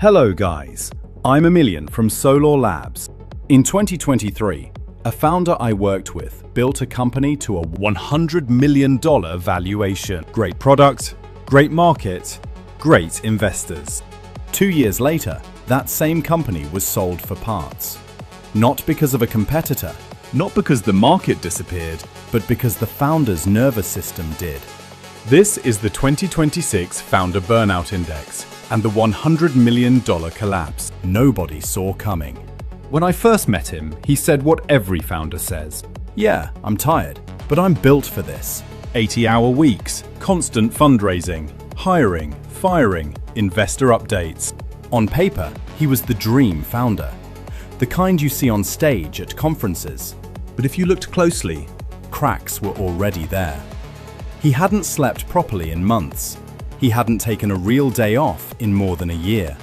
Hello guys, I'm Emilian from Solor Labs. In 2023, a founder I worked with built a company to a $100 million valuation. Great product, great market, great investors. 2 years later, that same company was sold for parts. Not because of a competitor, not because the market disappeared, but because the founder's nervous system did. This is the 2026 Founder Burnout Index and the $100 million collapse nobody saw coming. When I first met him, he said what every founder says. Yeah, I'm tired, but I'm built for this. 80-hour weeks, constant fundraising, hiring, firing, investor updates. On paper, he was the dream founder, the kind you see on stage at conferences. But if you looked closely, cracks were already there. He hadn't slept properly in months. He hadn't taken a real day off in more than a year.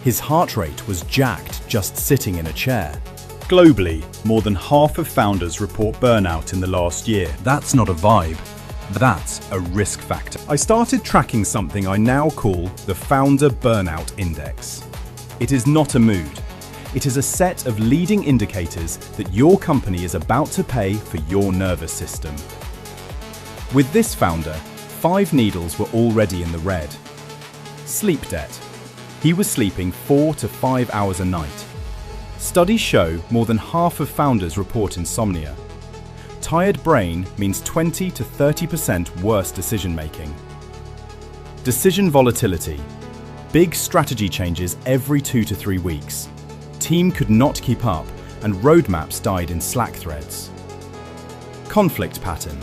His heart rate was jacked just sitting in a chair. Globally, more than half of founders report burnout in the last year. That's not a vibe. That's a risk factor. I started tracking something I now call the Founder Burnout Index. It is not a mood. It is a set of leading indicators that your company is about to pay for your nervous system. With this founder, 5 needles were already in the red. Sleep debt. He was sleeping 4 to 5 hours a night. Studies show more than half of founders report insomnia. Tired brain means 20 to 30% worse decision making. Decision volatility. Big strategy changes every 2 to 3 weeks. Team could not keep up and roadmaps died in Slack threads. Conflict pattern.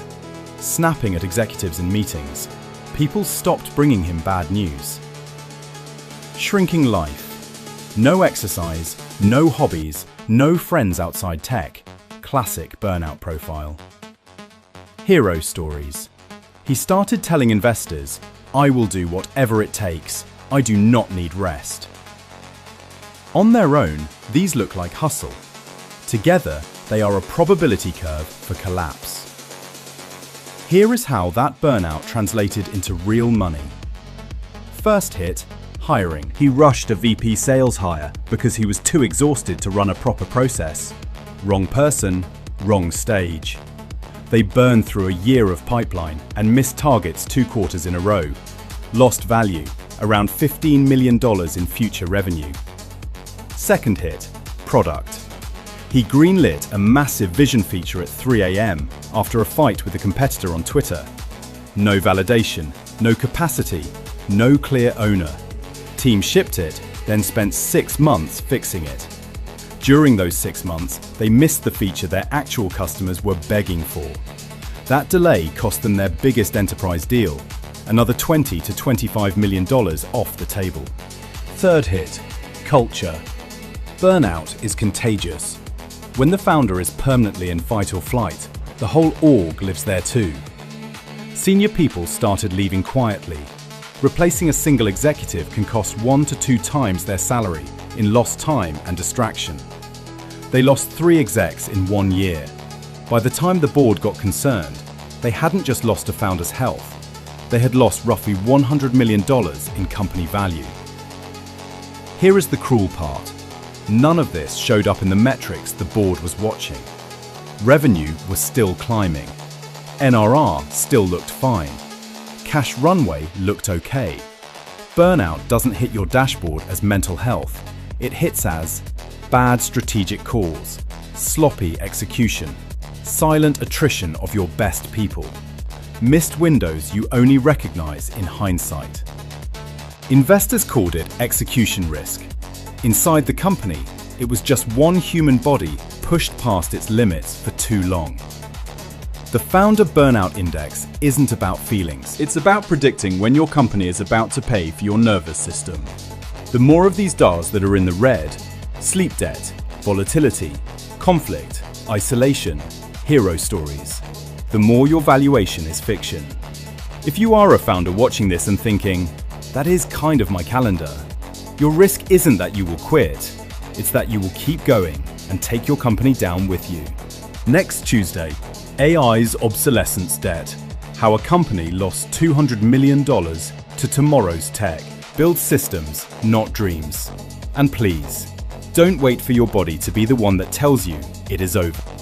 Snapping at executives in meetings. People stopped bringing him bad news. Shrinking life. No exercise, no hobbies, no friends outside tech. Classic burnout profile. Hero stories. He started telling investors, "I will do whatever it takes. I do not need rest." On their own, these look like hustle. Together, they are a probability curve for collapse. Here is how that burnout translated into real money. First hit, hiring. He rushed a VP sales hire because he was too exhausted to run a proper process. Wrong person, wrong stage. They burned through a year of pipeline and missed targets 2 quarters in a row. Lost value, around $15 million in future revenue. Second hit, product. He greenlit a massive vision feature at 3 a.m. after a fight with a competitor on Twitter. No validation, no capacity, no clear owner. Team shipped it, then spent 6 months fixing it. During those 6 months, they missed the feature their actual customers were begging for. That delay cost them their biggest enterprise deal, another $20 to $25 million off the table. Third hit, culture. Burnout is contagious. When the founder is permanently in fight or flight, the whole org lives there too. Senior people started leaving quietly. Replacing a single executive can cost 1 to 2 times their salary in lost time and distraction. They lost 3 execs in 1 year. By the time the board got concerned, they hadn't just lost a founder's health, they had lost roughly $100 million in company value. Here is the cruel part. None of this showed up in the metrics the board was watching. Revenue was still climbing. NRR still looked fine. Cash runway looked okay. Burnout doesn't hit your dashboard as mental health. It hits as bad strategic calls, sloppy execution, silent attrition of your best people, missed windows you only recognize in hindsight. Investors called it execution risk. Inside the company, it was just one human body pushed past its limits for too long. The Founder Burnout Index isn't about feelings. It's about predicting when your company is about to pay for your nervous system. The more of these DARs that are in the red, sleep debt, volatility, conflict, isolation, hero stories, the more your valuation is fiction. If you are a founder watching this and thinking, that is kind of my calendar, your risk isn't that you will quit, it's that you will keep going and take your company down with you. Next Tuesday, AI's obsolescence debt, how a company lost $200 million to tomorrow's tech. Build systems, not dreams. And please, don't wait for your body to be the one that tells you it is over.